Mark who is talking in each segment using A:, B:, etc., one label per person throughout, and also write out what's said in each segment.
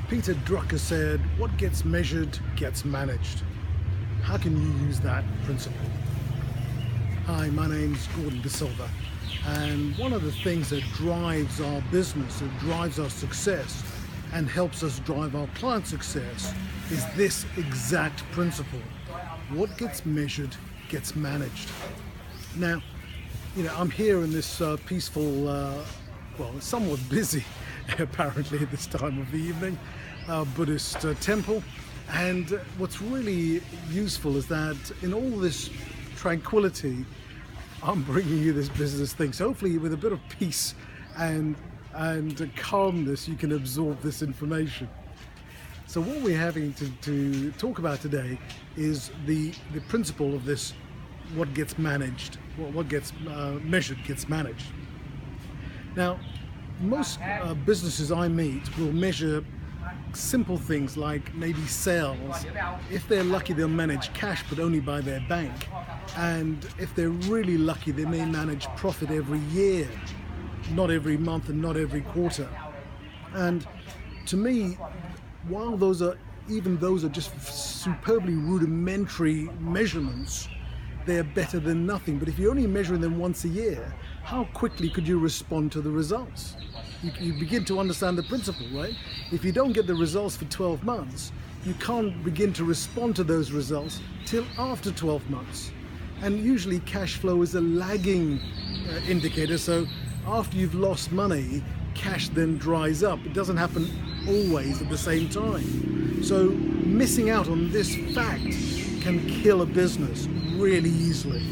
A: Peter Drucker said, what gets measured gets managed. How can you use that principle? Hi, my name's Gordon De Silva, and one of the things that drives our business, that drives our success, and helps us drive our client success is this exact principle. What gets measured gets managed. Now, I'm here in this peaceful, somewhat busy, apparently at this time of the evening, Buddhist temple. And what's really useful is that in all this tranquility, I'm bringing you this business thing. So hopefully with a bit of peace and calmness, you can absorb this information. So what we're having to talk about today is the principle of this: what gets managed, what gets measured gets managed. Now, most businesses I meet will measure simple things like maybe sales. If they're lucky, they'll manage cash, but only by their bank. And if they're really lucky, they may manage profit every year, not every month and not every quarter. And to me, while those are just superbly rudimentary measurements, they're better than nothing. But if you're only measuring them once a year, how quickly could you respond to the results? You begin to understand the principle, right? If you don't get the results for 12 months, you can't begin to respond to those results till after 12 months. And usually cash flow is a lagging indicator. So after you've lost money, cash then dries up. It doesn't happen always at the same time. So missing out on this fact can kill a business really easily.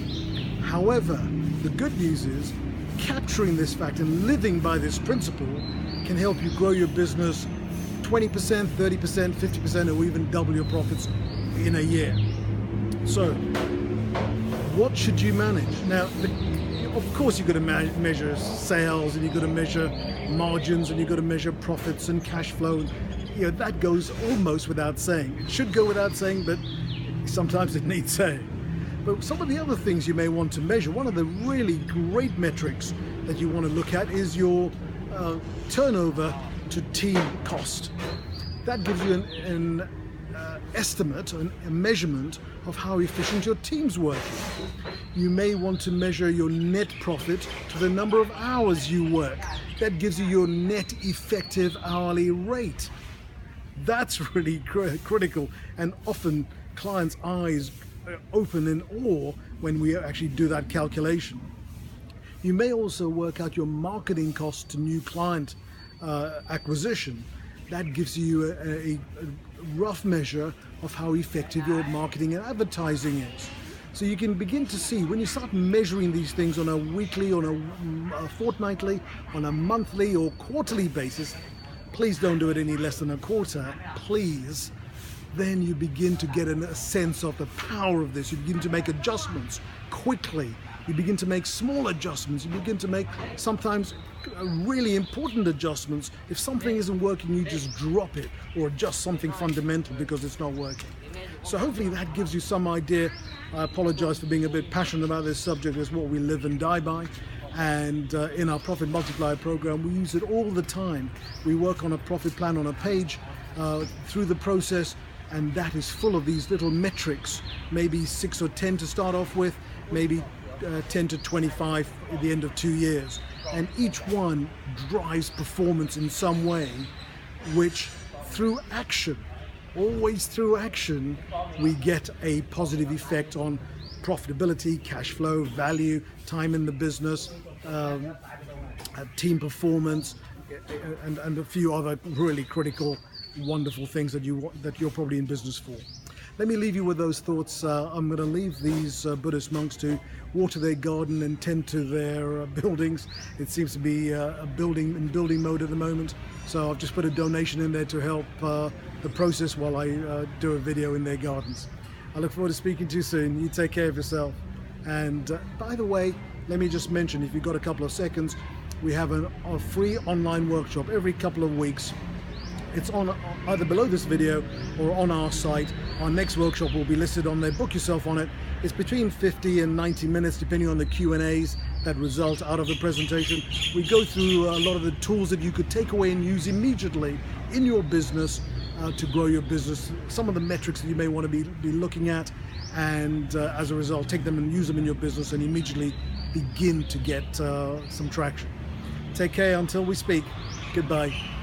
A: However, the good news is capturing this fact and living by this principle can help you grow your business 20%, 30%, 50%, or even double your profits in a year. So what should you manage? Now, of course, you've got to measure sales, and you've got to measure margins, and you've got to measure profits and cash flow. That goes almost without saying. It should go without saying, but sometimes it needs saying. But some of the other things you may want to measure, one of the really great metrics that you want to look at is your turnover to team cost. That gives you an estimate, a measurement of how efficient your team's working. You may want to measure your net profit to the number of hours you work. That gives you your net effective hourly rate. That's really critical, and often clients' eyes open in awe when we actually do that calculation. You may also work out your marketing costs to new client acquisition. That gives you a rough measure of how effective your marketing and advertising is. So you can begin to see, when you start measuring these things on a weekly, on a fortnightly, on a monthly or quarterly basis, please don't do it any less than a quarter, please. Then you begin to get a sense of the power of this. You begin to make adjustments quickly. You begin to make small adjustments. You begin to make sometimes really important adjustments. If something isn't working, you just drop it or adjust something fundamental because it's not working. So hopefully that gives you some idea. I apologize for being a bit passionate about this subject. It's what we live and die by. And in our Profit Multiplier program, we use it all the time. We work on a profit plan on a page through the process, and that is full of these little metrics, maybe 6 or 10 to start off with, maybe 10 to 25 at the end of 2 years. And each one drives performance in some way, which through action, always through action, we get a positive effect on profitability, cash flow, value, time in the business, team performance, and a few other really critical, wonderful things that you're probably in business for. Let me leave you with those thoughts. I'm going to leave these Buddhist monks to water their garden and tend to their buildings. It seems to be in building mode at the moment, so I've just put a donation in there to help the process while I do a video in their gardens. I look forward to speaking to you soon. You take care of yourself. And by the way, let me just mention, if you've got a couple of seconds, we have a free online workshop every couple of weeks. It's on either below this video or on our site. Our next workshop will be listed on there. Book yourself on it. It's between 50 and 90 minutes depending on the Q&As, that result out of the presentation. We go through a lot of the tools that you could take away and use immediately in your business to grow your business, some of the metrics that you may want to be looking at, and as a result take them and use them in your business and immediately begin to get some traction. Take care until we speak. Goodbye.